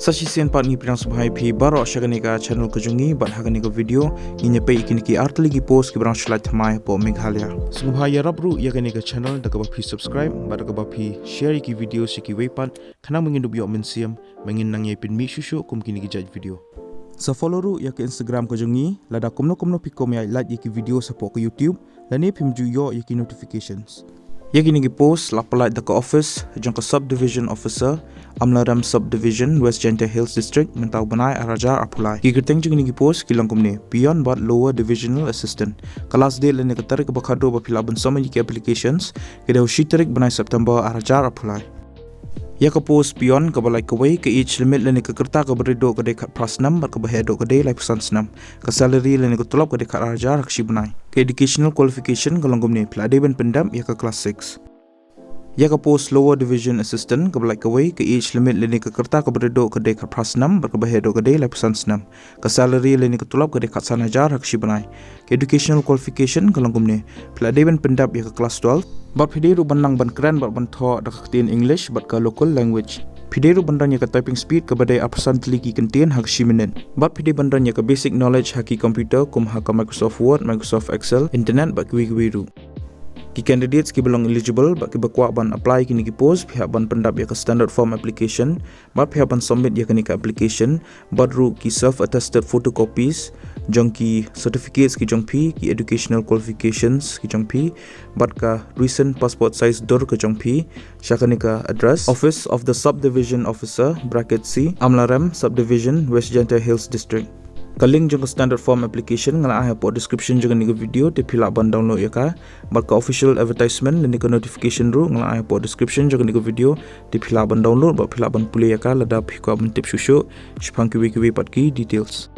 Sasisian part ni pirang subhai pi baro syagani ka channel kujungi bat hagani ka video inya pe ikini ki artli gi post ki brang slide thamai po Meghalaya. Subhai ya rabru ya gani ka channel da ka ba pi subscribe bat ka ba pi share ki video si ki weipan khana mengin du bio mensiam mengin nang ye pin mi shushu kum kini ki judge video. Sa follow ru ya ke Instagram kujungi lada kumno ki kom ya like ki video sa po ke YouTube dan ni pim ju yo ya ki notifications. Ya gini ki post lapalai da ka office jang ka subdivision officer Amlaram subdivision West Janta Hills district mentau banai arajar apulai ki gerteng jing ni ki post kilang kumne beyond but lower divisional assistant kelas de lene ka tarik bakado ba pilabun sama ki applications ke da shitarik banai September arajar apulai ya ka post pion ka balai ka wei ka age limit lene ka kerta ka beredo ka dekat prasnam bar ka bahedo ka de lai pesan senam ka salary lene ka tulap ka dekat arajar akshi banai ke educational qualification ka longgom ne pelade ben pendam ya ka class 6 ya ka post lower division assistant ka balai ka wei ka age limit lene ka kerta ka beredo ka dekat prasnam bar ka bahedo ka de lai pesan senam ka salary lene ka tulap ka dekat sanajar akshi banai ke educational qualification ka longgom ne pelade ben pendam ya ka class 12 bat phideru banang ban kran bat ban tho da khtin English bat ka local language phideru bandan ya ka typing speed ka badai apsantli ki contain hak shiminen bat phide bandan ya ka basic knowledge haki computer kum ha ka Microsoft Word Microsoft Excel internet bat ki wiru ki candidates ki belong eligible bat ki bakwa ban apply ki ni ki post pihak ban pendap ya ka standard form application bat pihak ban submit ya ka ni ka application bat ru ki self attested photocopies jong ki certificates ki jong pi ki educational qualifications ki jong pi bat ka recent passport size dor ka jong pi syakani ka address office of the subdivision officer bracket C Amlaram subdivision West Janta Hills district kaling jong standard form application ngala ha po description jong ni video te fill up ban download ya ka bat ka official advertisement ni ka notification ru ngala ha po description jong ni video te fill up ban download bat fill up ban pule ya ka lada phi ko ban tip shusho shpang ki pat ki details